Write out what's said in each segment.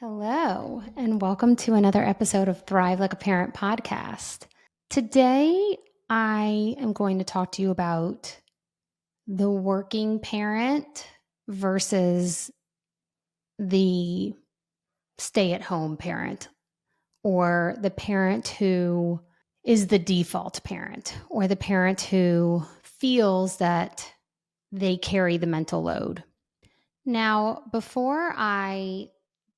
Hello, and welcome to another episode of Thrive Like a Parent podcast. Today, I am going to talk to you about the working parent versus the stay at home parent, or the parent who is the default parent, or the parent who feels that they carry the mental load. Now, before I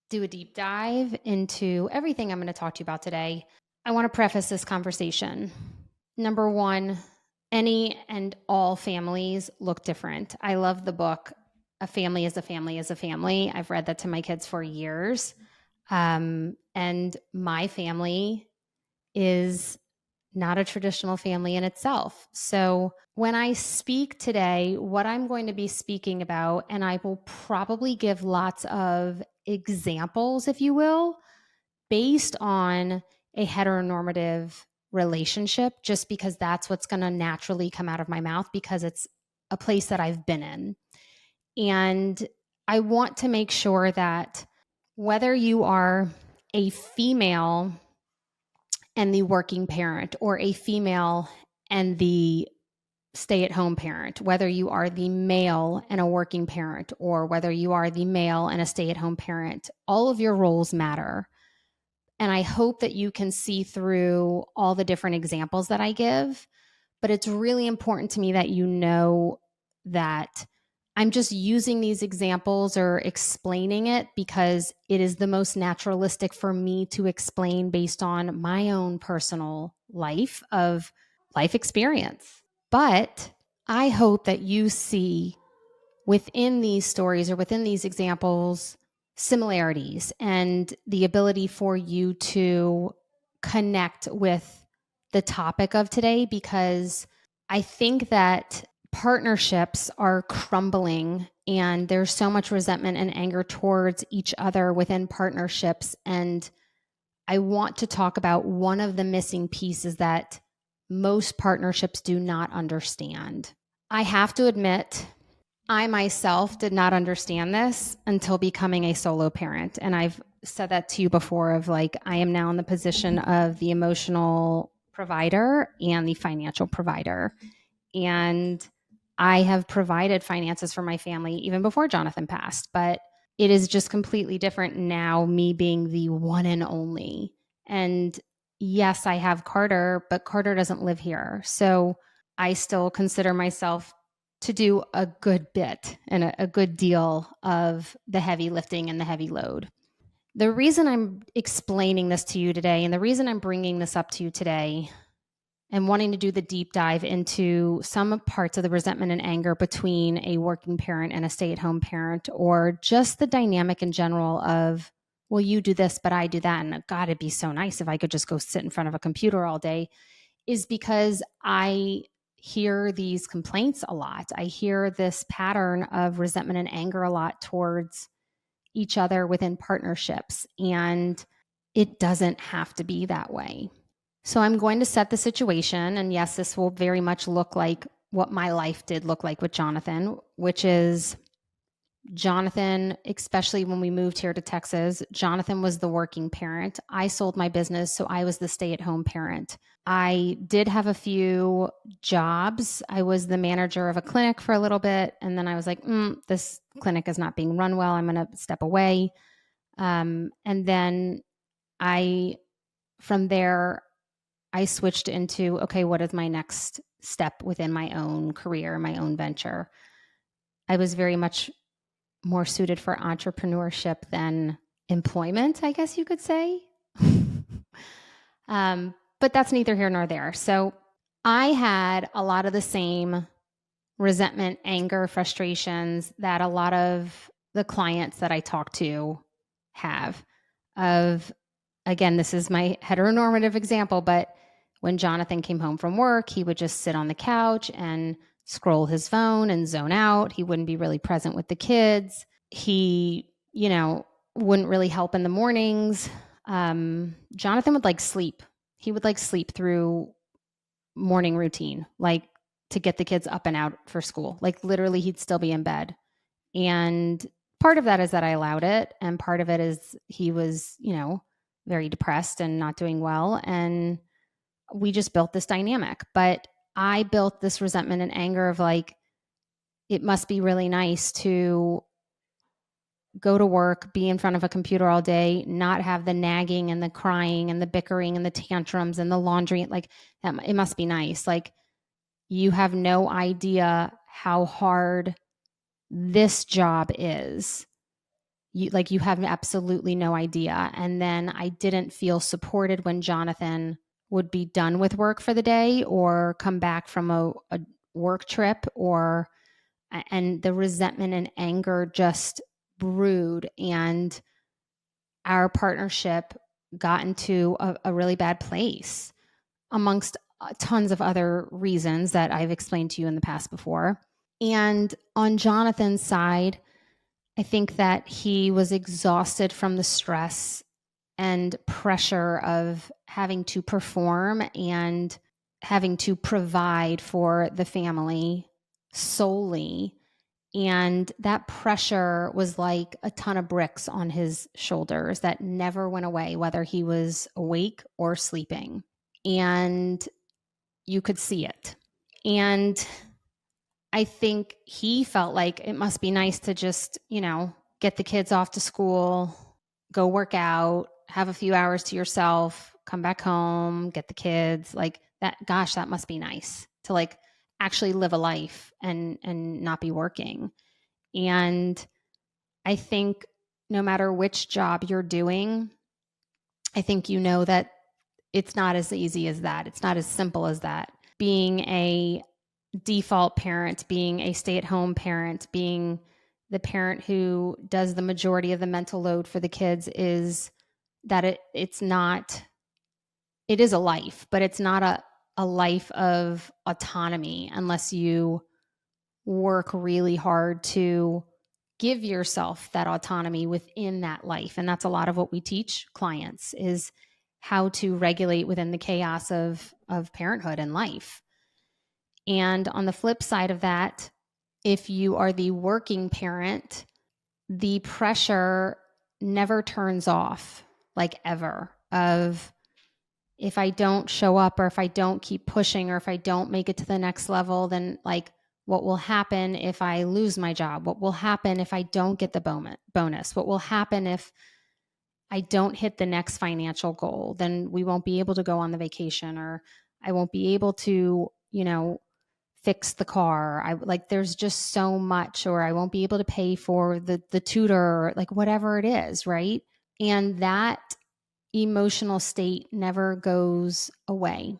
do a deep dive into everything I'm going to talk to you about today, I want to preface this conversation. Number one, any and all families look different. I love the book, A Family is a Family is a Family. I've read that to my kids for years. And my family is not a traditional family in itself. So when I speak today, what I'm going to be speaking about, and I will probably give lots of examples, if you will, based on a heteronormative relationship, just because that's what's going to naturally come out of my mouth because it's a place that I've been in. And I want to make sure that whether you are a female and the working parent, or a female and the stay at home parent, whether you are the male and a working parent, or whether you are the male and a stay at home parent, all of your roles matter. And I hope that you can see through all the different examples that I give. But it's really important to me that you know that I'm just using these examples or explaining it because it is the most naturalistic for me to explain based on my own personal life experience. But I hope that you see within these stories or within these examples similarities and the ability for you to connect with the topic of today, because I think that partnerships are crumbling and there's so much resentment and anger towards each other within partnerships. And I want to talk about one of the missing pieces that most partnerships do not understand. I have to admit, I myself did not understand this until becoming a solo parent. And I've said that to you before of like, I am now in the position of the emotional provider and the financial provider. And I have provided finances for my family even before Jonathan passed, but it is just completely different now, me being the one and only. And yes, I have Carter, but Carter doesn't live here. So I still consider myself to do a good bit and a good deal of the heavy lifting and the heavy load. The reason I'm explaining this to you today, and the reason I'm bringing this up to you today and wanting to do the deep dive into some parts of the resentment and anger between a working parent and a stay-at-home parent, or just the dynamic in general of, well, you do this, but I do that. And God, it'd be so nice if I could just go sit in front of a computer all day, is because I hear these complaints a lot. I hear this pattern of resentment and anger a lot towards each other within partnerships. And it doesn't have to be that way. So I'm going to set the situation. And yes, this will very much look like what my life did look like with Jonathan, which is Jonathan, especially when we moved here to Texas, Jonathan was the working parent. I sold my business, so I was the stay-at-home parent. I did have a few jobs. I was the manager of a clinic for a little bit, and then I was like, this clinic is not being run well. I'm going to step away. And then from there, I switched into, okay, what is my next step within my own career, my own venture? I was very much more suited for entrepreneurship than employment, I guess you could say. But that's neither here nor there. So I had a lot of the same resentment, anger, frustrations that a lot of the clients that I talk to have. Again, this is my heteronormative example, but when Jonathan came home from work, he would just sit on the couch and scroll his phone and zone out. He wouldn't be really present with the kids. He, wouldn't really help in the mornings. Jonathan would sleep. He would sleep through morning routine, to get the kids up and out for school. Literally, he'd still be in bed. And Part of that is that I allowed it, and part of it is he was, very depressed and not doing well, and we just built this dynamic. But I built this resentment and anger of like, it must be really nice to go to work, be in front of a computer all day, not have the nagging and the crying and the bickering and the tantrums and the laundry. Like, it must be nice. Like, you have no idea how hard this job is. You have absolutely no idea. And then I didn't feel supported when Jonathan would be done with work for the day or come back from a work trip, and the resentment and anger just brewed, and our partnership got into a really bad place, amongst tons of other reasons that I've explained to you in the past before. And on Jonathan's side, I think that he was exhausted from the stress and pressure of having to perform and having to provide for the family solely. And that pressure was like a ton of bricks on his shoulders that never went away, whether he was awake or sleeping. And you could see it. And I think he felt like it must be nice to just, get the kids off to school, go work out, have a few hours to yourself, come back home, get the kids. Like that, gosh, that must be nice to like actually live a life and not be working. And I think no matter which job you're doing, I think you know that it's not as easy as that. It's not as simple as that. Being a default parent, being a stay-at-home parent, being the parent who does the majority of the mental load for the kids, is that it's not, it is a life, but it's not a life of autonomy unless you work really hard to give yourself that autonomy within that life. And that's a lot of what we teach clients, is how to regulate within the chaos of parenthood and life. And on the flip side of that, if you are the working parent, the pressure never turns off, like ever, of if I don't show up, or if I don't keep pushing, or if I don't make it to the next level, then like, what will happen if I lose my job? What will happen if I don't get the bonus? What will happen if I don't hit the next financial goal? Then we won't be able to go on the vacation, or I won't be able to, fix the car. There's just so much, or I won't be able to pay for the tutor, like whatever it is, right? And that emotional state never goes away.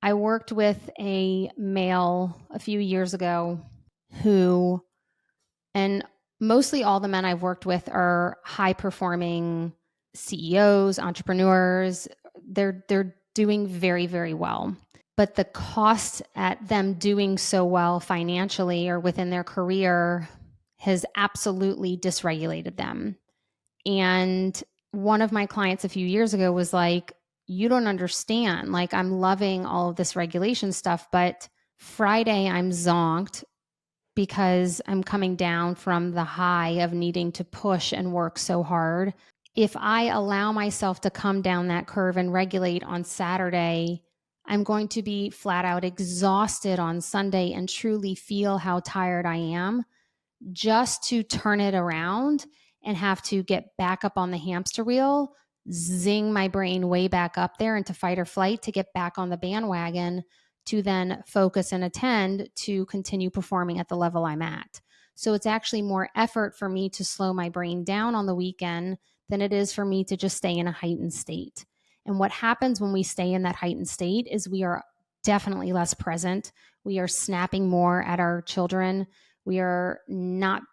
I worked with a male a few years ago who, and mostly all the men I've worked with are high performing CEOs, entrepreneurs. They're doing very, very well. But the cost at them doing so well financially or within their career has absolutely dysregulated them. And one of my clients a few years ago was like, you don't understand. Like, I'm loving all of this regulation stuff, but Friday I'm zonked because I'm coming down from the high of needing to push and work so hard. If I allow myself to come down that curve and regulate on Saturday, I'm going to be flat out exhausted on Sunday and truly feel how tired I am, just to turn it around and have to get back up on the hamster wheel, zing my brain way back up there into fight or flight to get back on the bandwagon, to then focus and attend to continue performing at the level I'm at. So it's actually more effort for me to slow my brain down on the weekend than it is for me to just stay in a heightened state. And what happens when we stay in that heightened state is we are definitely less present. We are snapping more at our children. We are not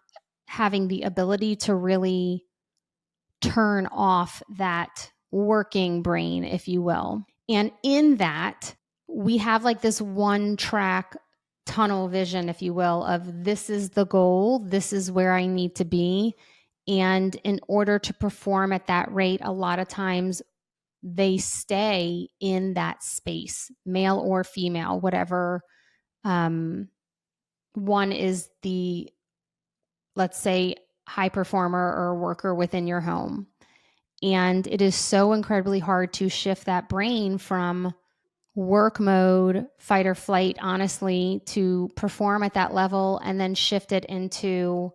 having the ability to really turn off that working brain, if you will. And in that, we have like this one track tunnel vision, if you will, of this is the goal, this is where I need to be. And in order to perform at that rate, a lot of times they stay in that space, male or female, whatever. One is the, let's say, high performer or worker within your home. And it is so incredibly hard to shift that brain from work mode, fight or flight, honestly, to perform at that level and then shift it into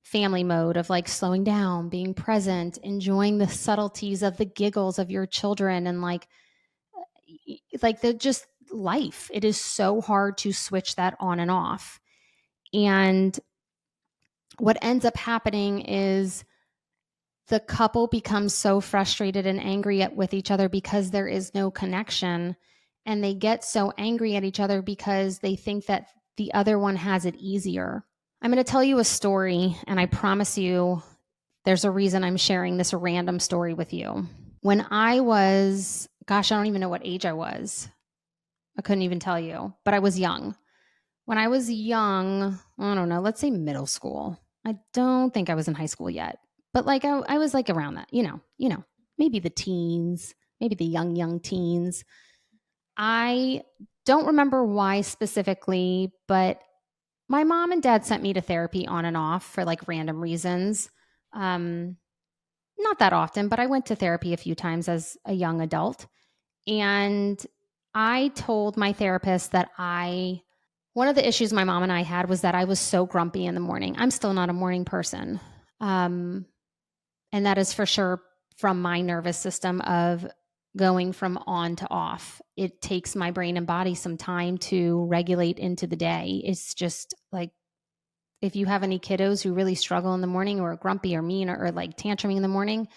family mode of like slowing down, being present, enjoying the subtleties of the giggles of your children and like the just life. It is so hard to switch that on and off. And what ends up happening is the couple becomes so frustrated and angry with each other because there is no connection. And they get so angry at each other because they think that the other one has it easier. I'm going to tell you a story, and I promise you there's a reason I'm sharing this random story with you. When I was, gosh, I don't even know what age I was. I couldn't even tell you, but I was young. When I was young, I don't know, let's say middle school. I don't think I was in high school yet, but like I was like around that, maybe the teens, maybe the young teens. I don't remember why specifically, but my mom and dad sent me to therapy on and off for like random reasons. Not that often, but I went to therapy a few times as a young adult. And I told my therapist that one of the issues my mom and I had was that I was so grumpy in the morning. I'm still not a morning person. And that is for sure from my nervous system of going from on to off. It takes my brain and body some time to regulate into the day. It's just like, if you have any kiddos who really struggle in the morning or are grumpy or mean or like tantruming in the morning,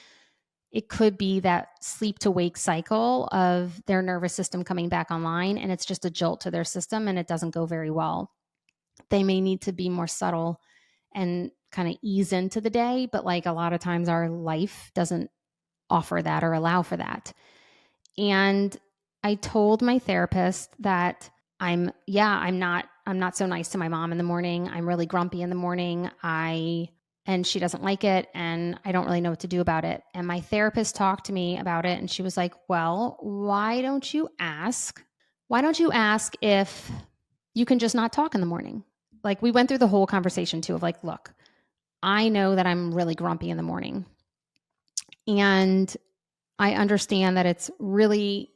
it could be that sleep to wake cycle of their nervous system coming back online, and it's just a jolt to their system and it doesn't go very well. They may need to be more subtle and kind of ease into the day, but like a lot of times our life doesn't offer that or allow for that. And I told my therapist that I'm not so nice to my mom in the morning. I'm really grumpy in the morning. And she doesn't like it and I don't really know what to do about it. And my therapist talked to me about it and she was like, "Well, why don't you ask? Why don't you ask if you can just not talk in the morning?" Like we went through the whole conversation too of like, "Look, I know that I'm really grumpy in the morning. And I understand that it's really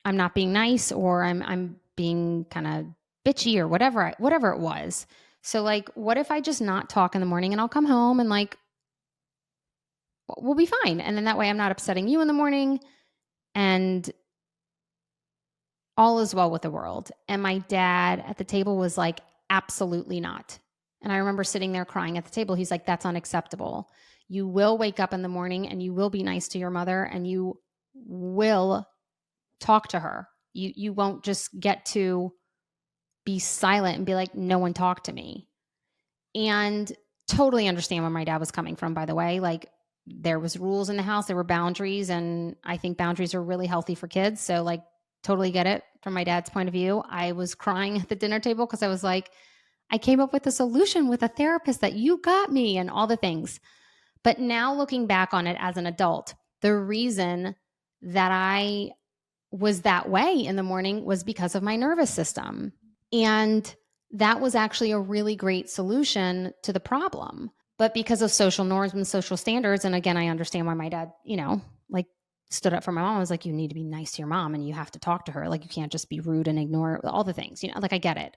I'm not being nice or I'm being kind of bitchy or whatever it was. So like what if I just not talk in the morning and I'll come home and like we'll be fine. And then that way I'm not upsetting you in the morning and all is well with the world." And my dad at the table was like, "Absolutely not." And I remember sitting there crying at the table. He's like, "That's unacceptable. You will wake up in the morning and you will be nice to your mother and you will talk to her. You won't just get to be silent and be like, 'No one talk to me.'" And totally understand where my dad was coming from, by the way. Like there was rules in the house, there were boundaries, and I think boundaries are really healthy for kids. So like totally get it from my dad's point of view. I was crying at the dinner table because I was like, I came up with a solution with a therapist that you got me and all the things. But now looking back on it as an adult, the reason that I was that way in the morning was because of my nervous system. And that was actually a really great solution to the problem. But because of social norms and social standards, and again, I understand why my dad, like stood up for my mom. I was like, you need to be nice to your mom and you have to talk to her. Like you can't just be rude and ignore all the things, like I get it.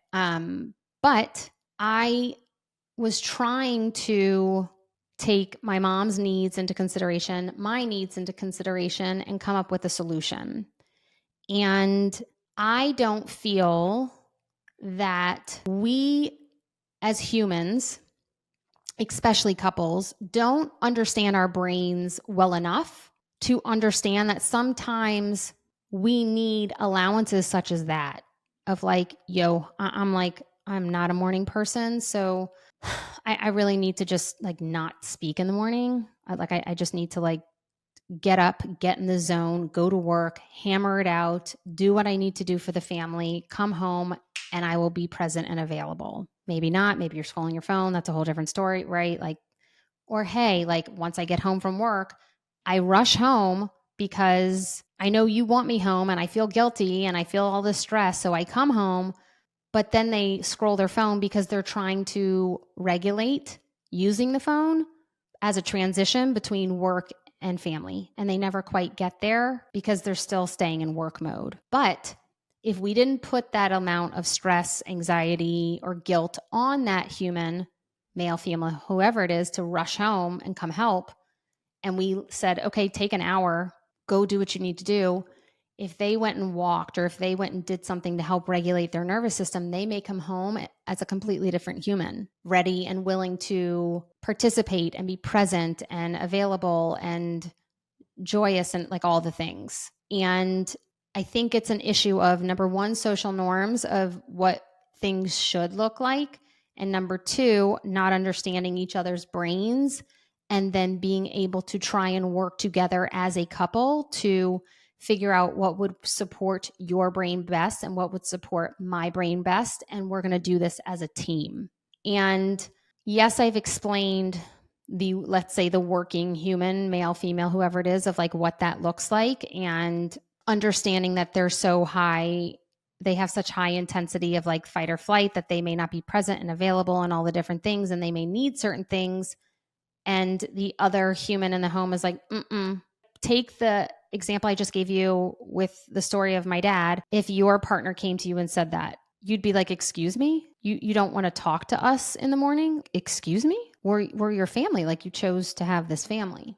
But I was trying to take my mom's needs into consideration, my needs into consideration, and come up with a solution. And I don't feel that we as humans, especially couples, don't understand our brains well enough to understand that sometimes we need allowances such as that of like, I'm not a morning person. So I really need to just like not speak in the morning. I just need to like get up, get in the zone, go to work, hammer it out, do what I need to do for the family, come home, and I will be present and available. Maybe not. Maybe you're scrolling your phone. That's a whole different story, right? Like, or hey, like once I get home from work, I rush home because I know you want me home and I feel guilty and I feel all this stress. So I come home, but then they scroll their phone because they're trying to regulate using the phone as a transition between work and family. And they never quite get there because they're still staying in work mode. But if we didn't put that amount of stress, anxiety, or guilt on that human, male, female, whoever it is, to rush home and come help, and we said, okay, take an hour, go do what you need to do. If they went and walked or if they went and did something to help regulate their nervous system, they may come home as a completely different human, ready and willing to participate and be present and available and joyous and like all the things. And I think it's an issue of number one, social norms of what things should look like. And number two, not understanding each other's brains and then being able to try and work together as a couple to figure out what would support your brain best and what would support my brain best. And we're going to do this as a team. And yes, I've explained let's say the working human, male, female, whoever it is, of like what that looks like, and understanding that they're so high, they have such high intensity of like fight or flight that they may not be present and available and all the different things, and they may need certain things. And the other human in the home is like, take the example I just gave you with the story of my dad. If your partner came to you and said that, you'd be like, excuse me? You don't want to talk to us in the morning? Excuse me? We're your family. Like, you chose to have this family.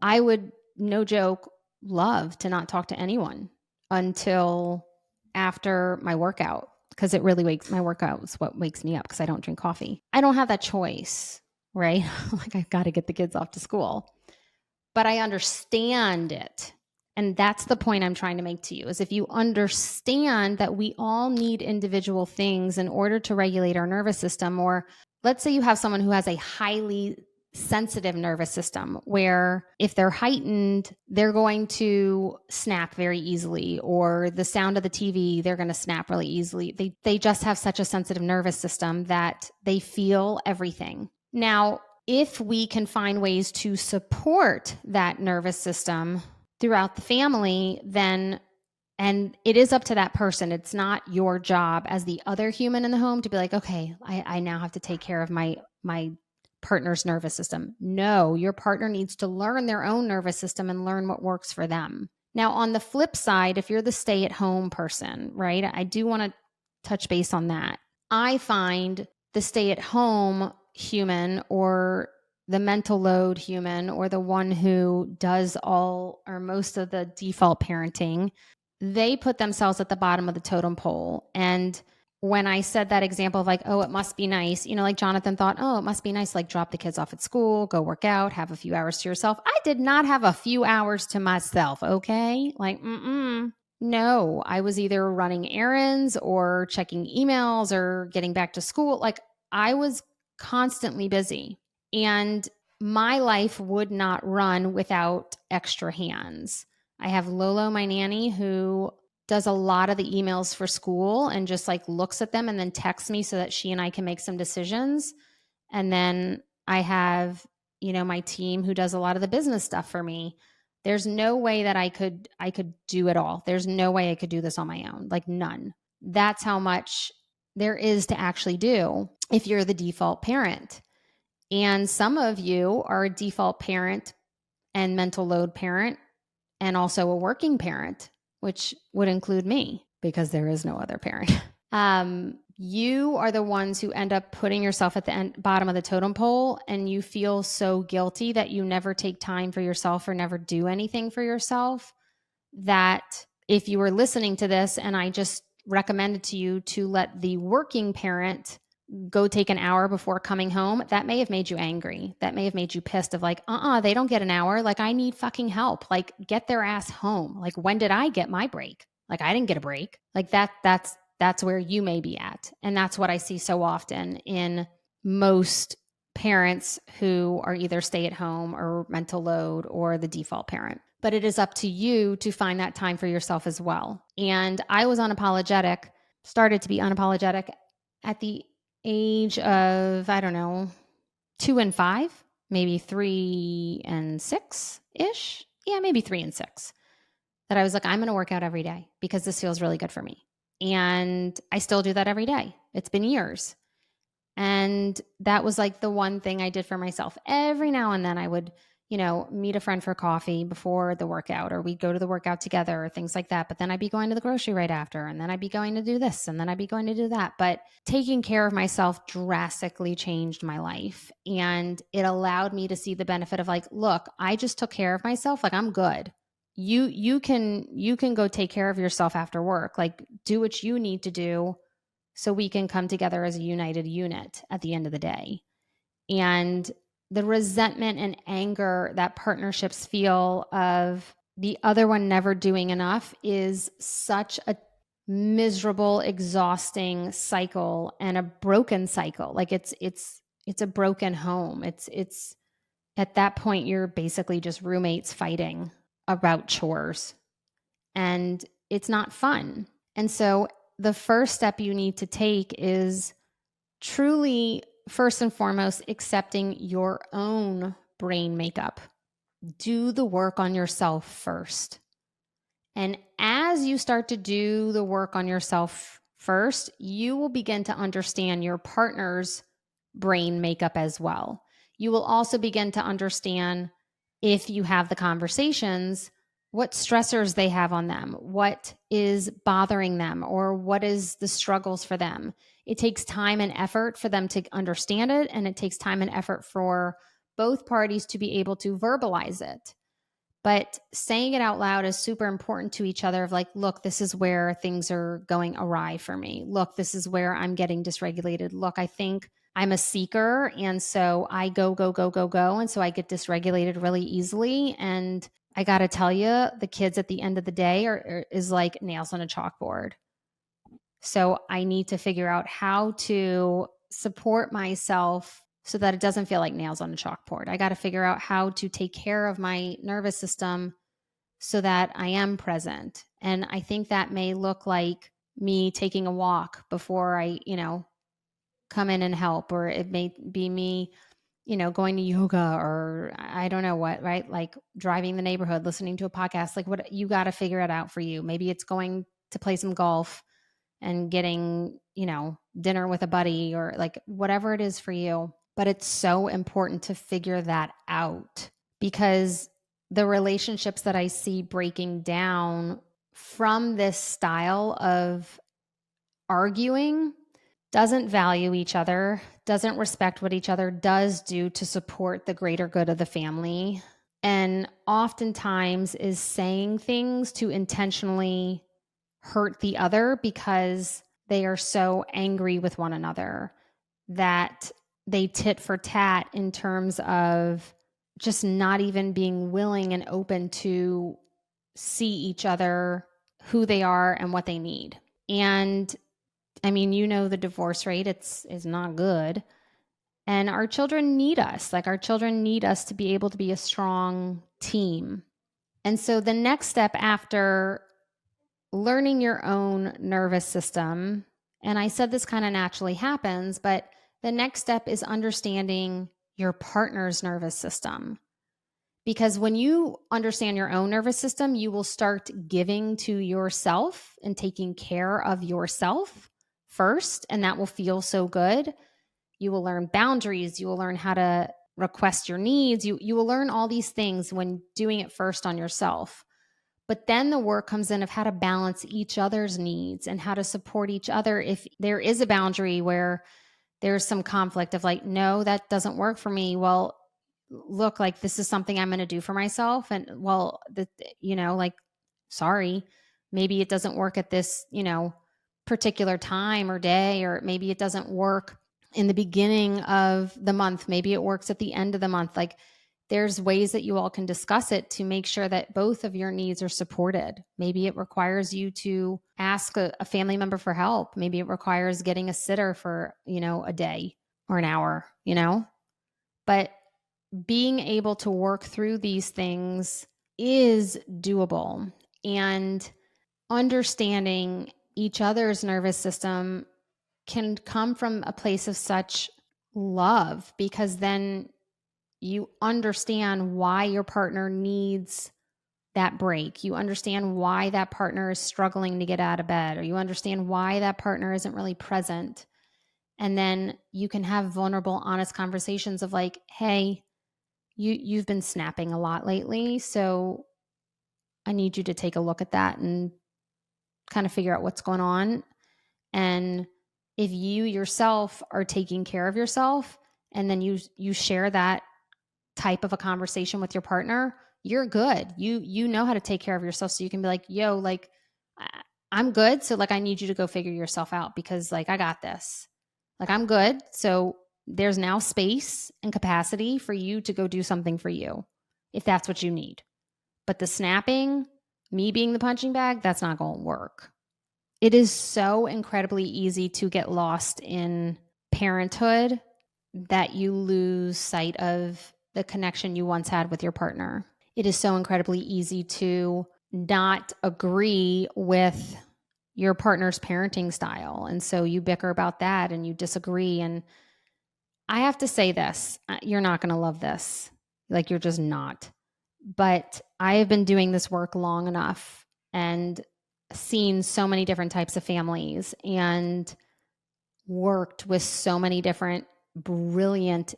I would, no joke, love to not talk to anyone until after my workout, because it really my workout is what wakes me up because I don't drink coffee. I don't have that choice, right? Like, I've got to get the kids off to school. But I understand it. And that's the point I'm trying to make to you, is if you understand that we all need individual things in order to regulate our nervous system, or let's say you have someone who has a highly sensitive nervous system where if they're heightened, they're going to snap very easily, or the sound of the TV, they're going to snap really easily. They just have such a sensitive nervous system that they feel everything. Now, if we can find ways to support that nervous system throughout the family, then, and it is up to that person. It's not your job as the other human in the home to be like, okay, I now have to take care of my partner's nervous system. No, your partner needs to learn their own nervous system and learn what works for them. Now, on the flip side, if you're the stay-at-home person, right, I do want to touch base on that. I find the stay-at-home human, or the mental load human, or the one who does all or most of the default parenting, they put themselves at the bottom of the totem pole. And when I said that example of like, oh, it must be nice, like Jonathan thought, oh, it must be nice, like drop the kids off at school, go work out, have a few hours to yourself. I did not have a few hours to myself. Okay. Like, no, I was either running errands or checking emails or getting back to school. Like, I was constantly busy, and my life would not run without extra hands. I have Lolo, my nanny, who does a lot of the emails for school and just like looks at them and then texts me so that she and I can make some decisions. And then I have, my team who does a lot of the business stuff for me. There's no way that I could do it all. There's no way I could do this on my own, like none. That's how much there is to actually do if you're the default parent. And some of you are a default parent and mental load parent, and also a working parent, which would include me because there is no other parent. You are the ones who end up putting yourself at the bottom of the totem pole, and you feel so guilty that you never take time for yourself or never do anything for yourself, that if you were listening to this and I just recommended to you to let the working parent go take an hour before coming home, that may have made you angry. That may have made you pissed of like, they don't get an hour. Like, I need fucking help. Like, get their ass home. Like, when did I get my break? Like, I didn't get a break. Like that's where you may be at. And that's what I see so often in most parents who are either stay at home or mental load or the default parent. But it is up to you to find that time for yourself as well. And I was started to be unapologetic at the age of, 2 and 5, maybe 3 and 6-ish. Yeah, maybe 3 and 6. That I was like, I'm going to work out every day because this feels really good for me. And I still do that every day. It's been years. And that was like the one thing I did for myself. Every now and then I would, meet a friend for coffee before the workout, or we'd go to the workout together or things like that. But then I'd be going to the grocery right after, and then I'd be going to do this, and then I'd be going to do that. But taking care of myself drastically changed my life. And it allowed me to see the benefit of like, look, I just took care of myself. Like, I'm good. You can go take care of yourself after work. Like, do what you need to do so we can come together as a united unit at the end of the day. And the resentment and anger that partnerships feel of the other one never doing enough is such a miserable, exhausting cycle and a broken cycle. Like it's a broken home. It's at that point you're basically just roommates fighting about chores, and it's not fun. And so the first step you need to take is truly, first and foremost, accepting your own brain makeup. Do the work on yourself first. And as you start to do the work on yourself first, you will begin to understand your partner's brain makeup as well. You will also begin to understand, if you have the conversations, what stressors they have on them, what is bothering them, or what is the struggles for them. It takes time and effort for them to understand it, and it takes time and effort for both parties to be able to verbalize it. But saying it out loud is super important to each other of like, look, this is where things are going awry for me. Look, this is where I'm getting dysregulated. Look, I think I'm a seeker. And so I go, go, go, go, go. And so I get dysregulated really easily. And I got to tell you, the kids at the end of the day is like nails on a chalkboard. So I need to figure out how to support myself so that it doesn't feel like nails on a chalkboard. I got to figure out how to take care of my nervous system so that I am present. And I think that may look like me taking a walk before I, come in and help, or it may be me, going to yoga, or I don't know what, right? Like driving the neighborhood, listening to a podcast, like what you got to figure it out for you. Maybe it's going to play some golf and getting, dinner with a buddy, or like whatever it is for you. But it's so important to figure that out, because the relationships that I see breaking down from this style of arguing doesn't value each other, doesn't respect what each other does do to support the greater good of the family, and oftentimes is saying things to intentionally hurt the other because they are so angry with one another that they tit for tat in terms of just not even being willing and open to see each other, who they are and what they need. And I mean, the divorce rate, is not good. And our children need us. Like, our children need us to be able to be a strong team. And so the next step after learning your own nervous system, and I said this kind of naturally happens, but the next step is understanding your partner's nervous system. Because when you understand your own nervous system, you will start giving to yourself and taking care of yourself first, and that will feel so good. You will learn boundaries. You will learn how to request your needs. You will learn all these things when doing it first on yourself. But then the work comes in of how to balance each other's needs and how to support each other if there is a boundary where there's some conflict of like, no, that doesn't work for me. Well, look, like, this is something I'm going to do for myself. And well, like, sorry, maybe it doesn't work at this, particular time or day, or maybe it doesn't work in the beginning of the month. Maybe it works at the end of the month. Like, there's ways that you all can discuss it to make sure that both of your needs are supported. Maybe it requires you to ask a family member for help. Maybe it requires getting a sitter for, a day or an hour, but being able to work through these things is doable. And understanding each other's nervous system can come from a place of such love, because then you understand why your partner needs that break. You understand why that partner is struggling to get out of bed, or you understand why that partner isn't really present. And then you can have vulnerable, honest conversations of like, hey, you've been snapping a lot lately, so I need you to take a look at that and kind of figure out what's going on. And if you yourself are taking care of yourself and then you share that type of a conversation with your partner, you're good. You know how to take care of yourself, so you can be like, yo, like I'm good, so like I need you to go figure yourself out because like I got this. Like I'm good. So there's now space and capacity for you to go do something for you if that's what you need. But the snapping, me being the punching bag, that's not going to work. It is so incredibly easy to get lost in parenthood that you lose sight of the connection you once had with your partner. It is so incredibly easy to not agree with your partner's parenting style. And so you bicker about that and you disagree. And I have to say this, you're not going to love this. Like, you're just not. But I have been doing this work long enough and seen so many different types of families and worked with so many different brilliant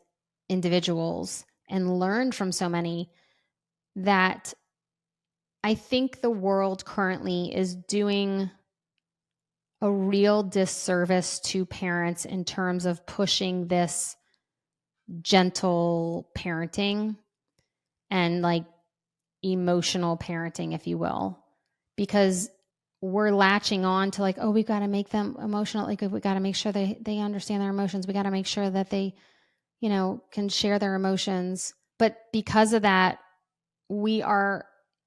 individuals and learned from so many that I think the world currently is doing a real disservice to parents in terms of pushing this gentle parenting and like emotional parenting, if you will, because we're latching on to like, oh, we got to make them emotional. Like, we got to make sure they understand their emotions. We got to make sure that they, can share their emotions. But because of that, we are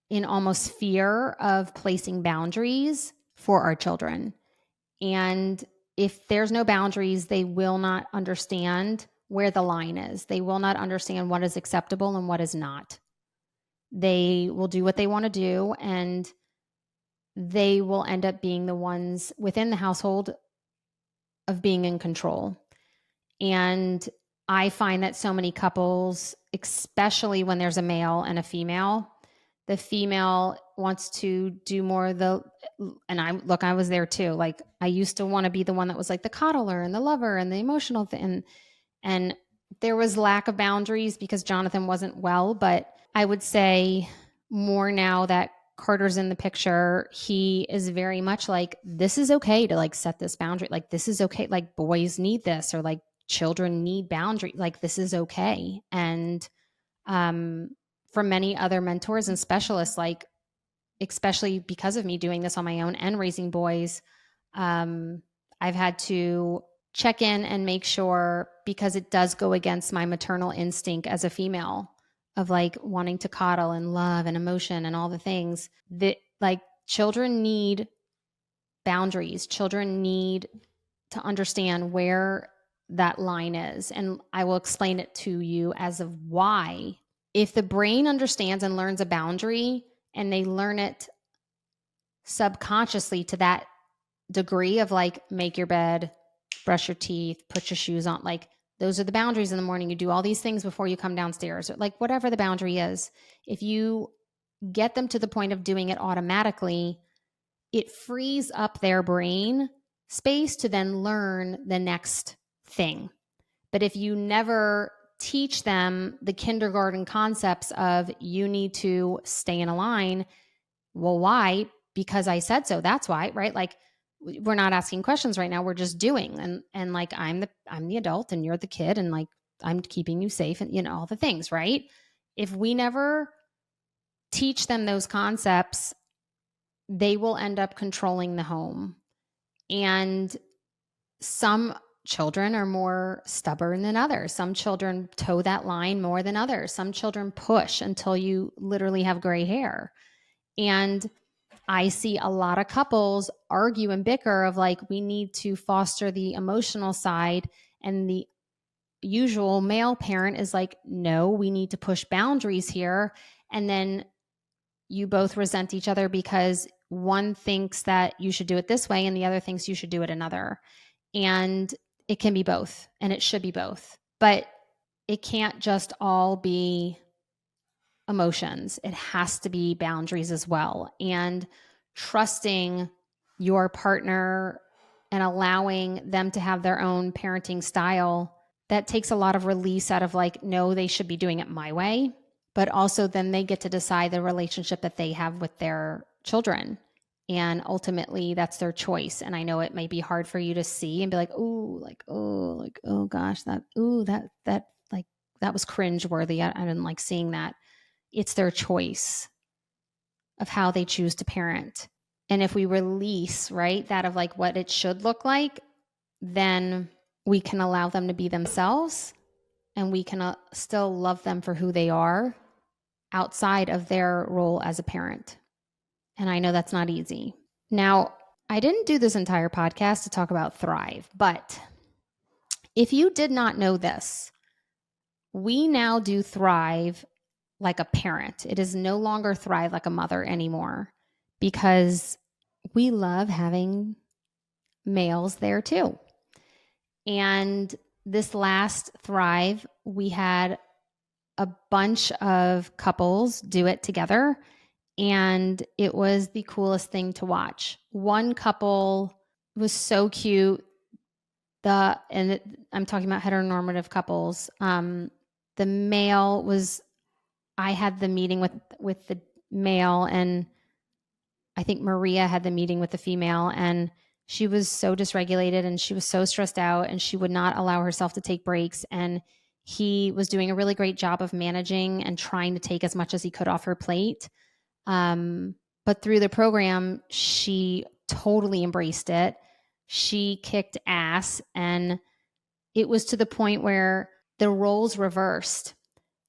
in almost fear of placing boundaries for our children. And if there's no boundaries, they will not understand where the line is. They will not understand what is acceptable and what is not. They will do what they want to do, and they will end up being the ones within the household of being in control. And I find that so many couples, especially when there's a male and a female, the female wants to do more of and I was there too. Like, I used to want to be the one that was like the coddler and the lover and the emotional thing. And there was lack of boundaries because Jonathan wasn't well, but I would say more now that Carter's in the picture, he is very much like, this is okay to like set this boundary. Like, this is okay. Like, boys need this, or like children need boundary. Like, this is okay. And from many other mentors and specialists, like, especially because of me doing this on my own and raising boys, I've had to check in and make sure, because it does go against my maternal instinct as a female of like wanting to coddle and love and emotion and all the things that like children need boundaries. Children need to understand where that line is. And I will explain it to you as of why. If the brain understands and learns a boundary and they learn it subconsciously to that degree of like, make your bed, brush your teeth, put your shoes on, like those are the boundaries in the morning. You do all these things before you come downstairs, or like whatever the boundary is. If you get them to the point of doing it automatically, it frees up their brain space to then learn the next thing. But if you never teach them the kindergarten concepts of, you need to stay in a line, well, why? Because I said so. That's why, right? Like, we're not asking questions right now. We're just doing. And like, I'm the adult and you're the kid, and like, I'm keeping you safe, and all the things, right? If we never teach them those concepts, they will end up controlling the home. And some children are more stubborn than others. Some children toe that line more than others. Some children push until you literally have gray hair. And I see a lot of couples argue and bicker of like, we need to foster the emotional side. And the usual male parent is like, no, we need to push boundaries here. And then you both resent each other because one thinks that you should do it this way and the other thinks you should do it another. And it can be both, and it should be both. But it can't just all be emotions. It has to be boundaries as well. And trusting your partner and allowing them to have their own parenting style, that takes a lot of release out of like, no, they should be doing it my way. But also then they get to decide the relationship that they have with their children. And ultimately that's their choice. And I know it may be hard for you to see and be like, oh gosh, that was cringeworthy. I didn't like seeing that. It's their choice of how they choose to parent. And if we release, right, that of like what it should look like, then we can allow them to be themselves and we can still love them for who they are outside of their role as a parent. And I know that's not easy. Now, I didn't do this entire podcast to talk about Thrive, but if you did not know this, we now do Thrive like a parent. It is no longer Thrive like a mother anymore because we love having males there too. And this last Thrive, we had a bunch of couples do it together. And it was the coolest thing to watch. One couple was so cute. I'm talking about heteronormative couples. The male was, I had the meeting with the male, and I think Maria had the meeting with the female, and she was so dysregulated and she was so stressed out and she would not allow herself to take breaks. And he was doing a really great job of managing and trying to take as much as he could off her plate. But through the program, she totally embraced it. She kicked ass, and it was to the point where the roles reversed.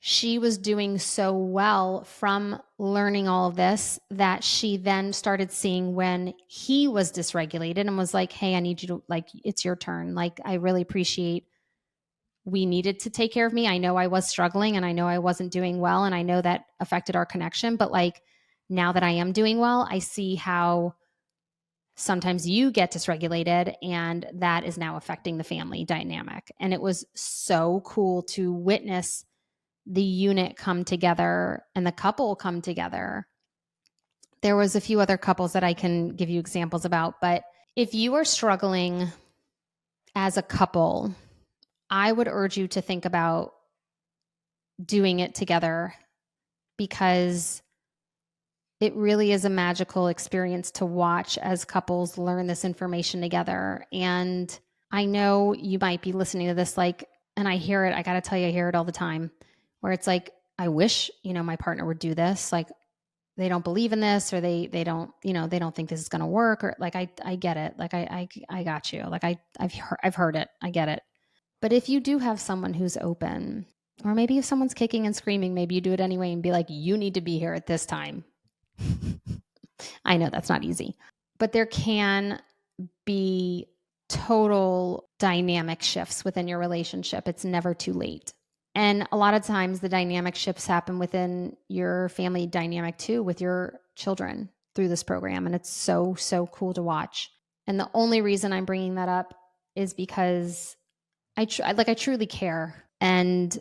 She was doing so well from learning all of this that she then started seeing when he was dysregulated and was like, hey, I need you to, like, it's your turn. Like, I really appreciate we needed to take care of me. I know I was struggling and I know I wasn't doing well and I know that affected our connection. But like, now that I am doing well, I see how sometimes you get dysregulated and that is now affecting the family dynamic. And it was so cool to witness the unit come together and the couple come together. There was a few other couples that I can give you examples about, but if you are struggling as a couple, I would urge you to think about doing it together because it really is a magical experience to watch as couples learn this information together. And I know you might be listening to this like, and I hear it, I got to tell you, I hear it all the time where it's like, I wish, my partner would do this. Like they don't believe in this or they don't, they don't think this is going to work or like, I get it. Like I got you. Like I've heard it. I get it. But if you do have someone who's open, or maybe if someone's kicking and screaming, maybe you do it anyway and be like, you need to be here at this time. I know that's not easy, but there can be total dynamic shifts within your relationship. It's never too late. And a lot of times the dynamic shifts happen within your family dynamic too, with your children through this program. And it's so, so cool to watch. And the only reason I'm bringing that up is because I truly care. And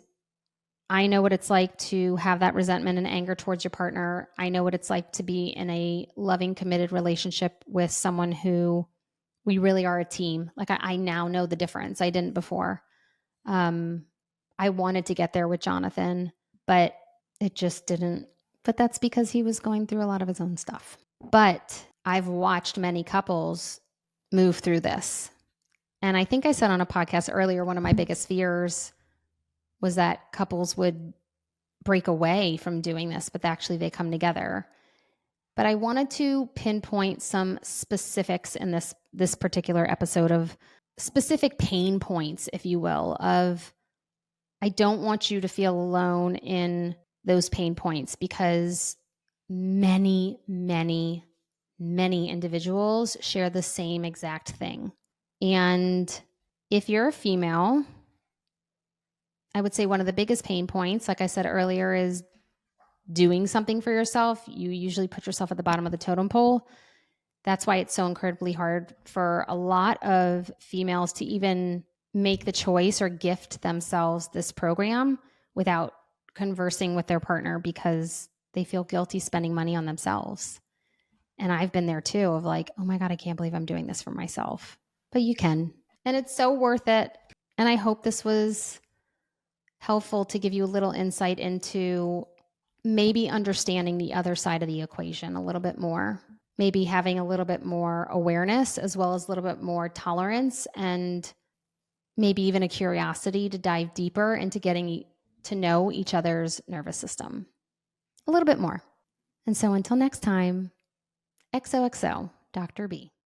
I know what it's like to have that resentment and anger towards your partner. I know what it's like to be in a loving, committed relationship with someone who we really are a team. Like I now know the difference. I didn't before. I wanted to get there with Jonathan, but it just didn't. But that's because he was going through a lot of his own stuff. But I've watched many couples move through this. And I think I said on a podcast earlier, one of my biggest fears was that couples would break away from doing this, but actually they come together. But I wanted to pinpoint some specifics in this particular episode of specific pain points, if you will, of I don't want you to feel alone in those pain points because many, many, many individuals share the same exact thing. And if you're a female, I would say one of the biggest pain points, like I said earlier, is doing something for yourself. You usually put yourself at the bottom of the totem pole. That's why it's so incredibly hard for a lot of females to even make the choice or gift themselves this program without conversing with their partner because they feel guilty spending money on themselves. And I've been there too of like, oh my God, I can't believe I'm doing this for myself. but you can. And it's so worth it. And I hope this was helpful to give you a little insight into maybe understanding the other side of the equation a little bit more. Maybe having a little bit more awareness as well as a little bit more tolerance, and maybe even a curiosity to dive deeper into getting to know each other's nervous system a little bit more. And so until next time, XOXO, Dr. B.